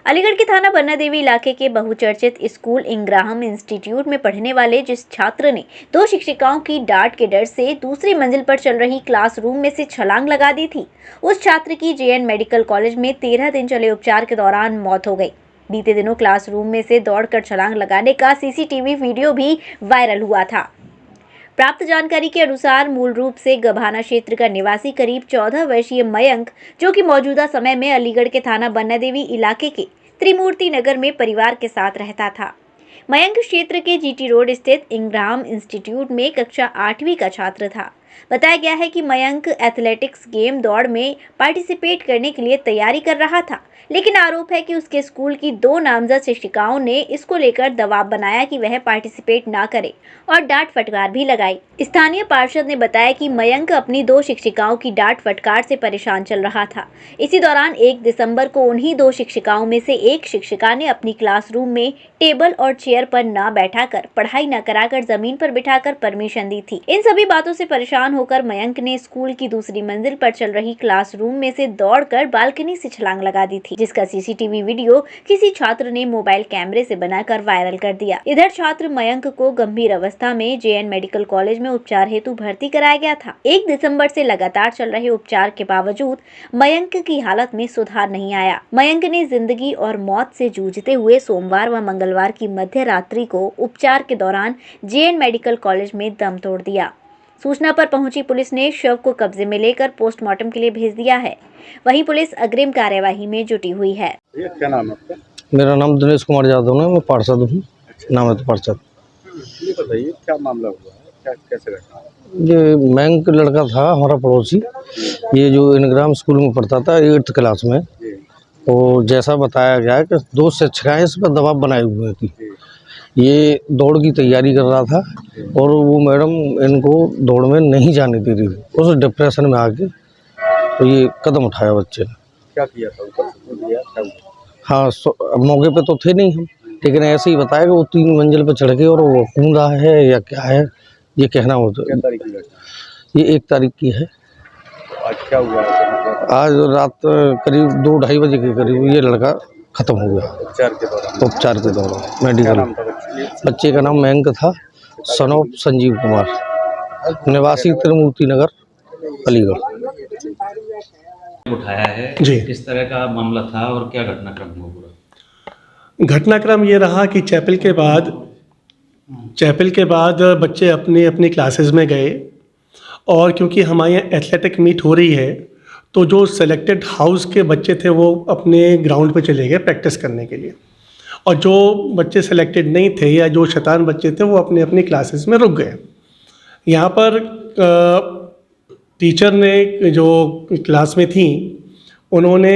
अलीगढ़ के थाना बन्ना देवी इलाके के बहुचर्चित स्कूल इंग्राहम इंस्टीट्यूट में पढ़ने वाले जिस छात्र ने 2 शिक्षिकाओं की डांट के डर से दूसरी मंजिल पर चल रही क्लासरूम में से छलांग लगा दी थी, उस छात्र की जेएन मेडिकल कॉलेज में 13 दिन चले उपचार के दौरान मौत हो गई। बीते दिनों क्लासरूम में से दौड़कर छलांग लगाने का सीसीटीवी वीडियो भी वायरल हुआ था। प्राप्त जानकारी के अनुसार मूल रूप से गभाना क्षेत्र का निवासी करीब 14 वर्षीय मयंक, जो कि मौजूदा समय में अलीगढ़ के थाना बन्ना देवी इलाके के त्रिमूर्ति नगर में परिवार के साथ रहता था। मयंक क्षेत्र के जीटी रोड स्थित इंग्राहम इंस्टीट्यूट में कक्षा 8वीं का छात्र था। बताया गया है कि मयंक एथलेटिक्स गेम दौड़ में पार्टिसिपेट करने के लिए तैयारी कर रहा था, लेकिन आरोप है कि उसके स्कूल की 2 नामजद शिक्षिकाओं ने इसको लेकर दबाव बनाया कि वह पार्टिसिपेट ना करे और डांट फटकार भी लगाई। स्थानीय पार्षद ने बताया कि मयंक अपनी 2 शिक्षिकाओं की डांट फटकार से परेशान चल रहा था। इसी दौरान 1 दिसंबर को उन्हीं 2 शिक्षिकाओं में से एक शिक्षिका ने अपनी क्लासरूम में टेबल और चेयर पर न बैठाकर, पढ़ाई न कराकर जमीन पर बिठाकर परमिशन दी थी। इन सभी बातों से परेशान होकर मयंक ने स्कूल की दूसरी मंजिल पर चल रही क्लासरूम में से दौड़कर बालकनी से छलांग लगा दी थी, जिसका सीसीटीवी वीडियो किसी छात्र ने मोबाइल कैमरे से बनाकर वायरल कर दिया। इधर छात्र मयंक को गंभीर अवस्था में जेएन मेडिकल कॉलेज में उपचार हेतु भर्ती कराया गया था। 1 दिसंबर से लगातार चल रहे उपचार के बावजूद मयंक की हालत में सुधार नहीं आया। मयंक ने जिंदगी और मौत से जूझते हुए सोमवार व मंगलवार की मध्य रात्रि को उपचार के दौरान जेएन मेडिकल कॉलेज में दम तोड़ दिया। सूचना पर पहुंची पुलिस ने शव को कब्जे में लेकर पोस्टमार्टम के लिए भेज दिया है। वहीं पुलिस अग्रिम कार्यवाही में जुटी हुई है। क्या नाम है आपका? मेरा नाम दिनेश कुमार यादव है, मैं पार्षद हूँ। नाम है तो पार्षद। ये बताइए क्या मामला हुआ है, क्या कैसे घटना हुआ? ये मयंक लड़का था हमारा पड़ोसी, ये जो इंग्राम स्कूल में पढ़ता था 8th क्लास में। तो जैसा बताया गया कि 2 शिक्षिकाएं इस पर दबाव बनाए हुए थी। ये दौड़ की तैयारी कर रहा था और वो मैडम इनको दौड़ में नहीं जाने दे रही थी। उस डिप्रेशन में आके तो ये कदम उठाया बच्चे ने। क्या किया था, ऊपर से कूद गया, क्या हुआ? हाँ, मौके पे तो थे नहीं हम, लेकिन ऐसे ही बताया कि वो 3 मंजिल पे चढ़ के और वो कूदा है या क्या है, ये कहना होता क्या है। तारीख की घटना? ये 1 तारीख की है। आज क्या हुआ है, मतलब आज रात करीब 2-2:30 बजे के करीब ये लड़का खत्म हो गया उपचार के दौरान? उपचार के दौरान क्या मेडिकल। नाम था बच्चे? बच्चे का नाम मयंक था, सन ऑफ संजीव कुमार, निवासी त्रिमूर्ति नगर, अलीगढ़। उठाया है जी। किस तरह का मामला था और क्या घटनाक्रम हुआ पूरा? घटनाक्रम ये रहा कि चैपल के बाद बच्चे अपनी अपनी क्लासेस में गए और क्योंकि हमारे यहाँ एथलेटिक मीट हो रही है तो जो सेलेक्टेड हाउस के बच्चे थे वो अपने ग्राउंड पे चले गए प्रैक्टिस करने के लिए, और जो बच्चे सेलेक्टेड नहीं थे या जो शैतान बच्चे थे वो अपनी अपनी क्लासेस में रुक गए। यहाँ पर टीचर ने जो क्लास में थी उन्होंने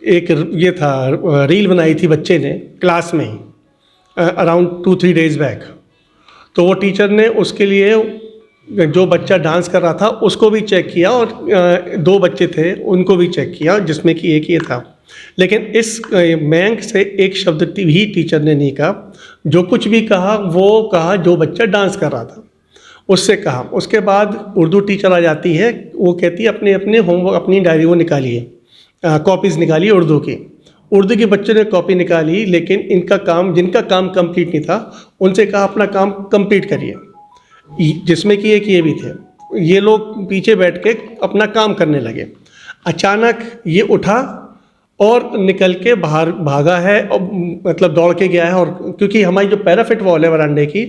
एक ये था रील बनाई थी बच्चे ने क्लास में ही अराउंड 2-3 डेज़ बैक। तो वो टीचर ने उसके लिए जो बच्चा डांस कर रहा था उसको भी चेक किया और 2 बच्चे थे उनको भी चेक किया, जिसमें कि एक ये था। लेकिन इस मयंक से एक शब्द भी टीचर ने नहीं कहा। जो कुछ भी कहा वो कहा जो बच्चा डांस कर रहा था उससे कहा। उसके बाद उर्दू टीचर आ जाती है, वो कहती है अपने अपने होमवर्क अपनी डायरी वो निकालिए, कॉपीज़ निकालिए उर्दू के बच्चों ने कॉपी निकाली, लेकिन जिनका काम कंप्लीट नहीं था उनसे कहा अपना काम कंप्लीट करिए, जिसमें कि एक ये भी थे। ये लोग पीछे बैठ के अपना काम करने लगे। अचानक ये उठा और निकल के बाहर भागा है और मतलब दौड़ के गया है। और क्योंकि हमारी जो पैराफिट वॉल है वरांडे की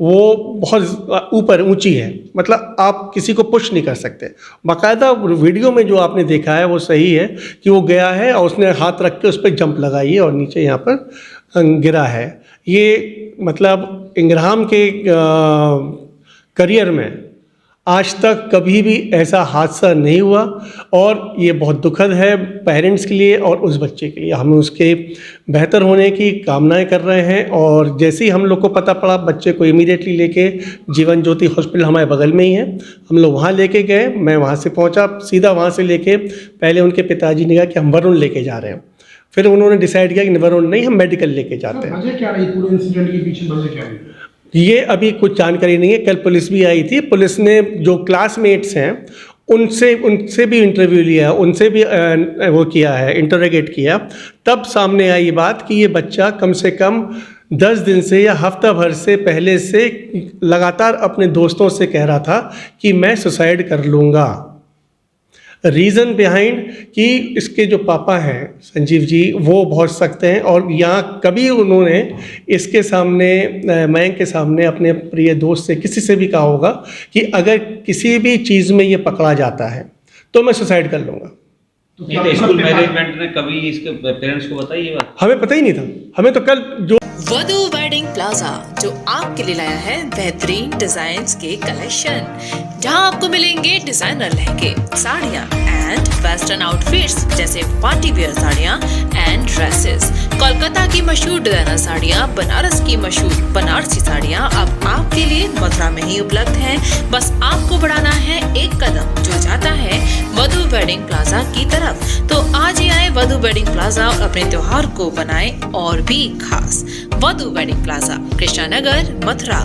वो बहुत ऊपर ऊंची है, मतलब आप किसी को पुश नहीं कर सकते। बाकायदा वीडियो में जो आपने देखा है वो सही है कि वो गया है और उसने हाथ रख के उस पर जंप लगाई है और नीचे यहाँ पर गिरा है। ये मतलब इंग्राहम के करियर में आज तक कभी भी ऐसा हादसा नहीं हुआ और ये बहुत दुखद है पेरेंट्स के लिए और उस बच्चे के लिए। हम उसके बेहतर होने की कामनाएं कर रहे हैं और जैसे ही हम लोग को पता पड़ा बच्चे को इमीडिएटली लेके जीवन ज्योति हॉस्पिटल हमारे बगल में ही है, हम लोग वहाँ लेके गए। मैं वहाँ से पहुँचा, सीधा वहाँ से लेके पहले उनके पिताजी ने कहा कि हम वरुण लेके जा रहे हैं, फिर उन्होंने डिसाइड किया कि वरुण नहीं, हम मेडिकल लेके जाते हैं। वजह क्या रही पूरे इंसिडेंट के पीछे, वजह क्या रही? ये अभी कुछ जानकारी नहीं है। कल पुलिस भी आई थी। पुलिस ने जो क्लासमेट्स हैं उनसे भी इंटरव्यू लिया, उनसे भी वो किया है, इंटरोगेट किया, तब सामने आई ये बात कि ये बच्चा कम से कम 10 दिन से या हफ्ता भर से पहले से लगातार अपने दोस्तों से कह रहा था कि मैं सुसाइड कर लूँगा। रीज़न बिहाइंड कि इसके जो पापा हैं संजीव जी, वो बहुत सख्त हैं और यहाँ कभी उन्होंने इसके सामने, मयंक के सामने, अपने प्रिय दोस्त से, किसी से भी कहा होगा कि अगर किसी भी चीज़ में ये पकड़ा जाता है तो मैं सुसाइड कर लूँगा। नहीं तो स्कूल मैनेजमेंट ने कभी इसके पेरेंट्स को बताई ये बात? हमें पता ही नहीं था। हमें तो कल जो वधू वेडिंग प्लाजा जो आपके लिए लाया है बेहतरीन डिजाइन्स के कलेक्शन, जहां आपको मिलेंगे डिजाइनर लहंगे, साड़ियां एंड वेस्टर्न आउटफिट्स जैसे पार्टी वेयर साड़ियां एंड ड्रेसेस, कोलकाता की मशहूर डिजाइनर साड़ियां, बनारस की मशहूर बनारसी साड़ियां अब आपके लिए मथुरा में ही उपलब्ध हैं। बस आपको बढ़ाना है एक कदम जो जाता है वधू वेडिंग प्लाजा की तरफ। तो आज ही आए वधू वेडिंग प्लाजा और अपने त्योहार को बनाएं और भी खास। वधू वेडिंग प्लाजा, कृष्णा नगर, मथुरा।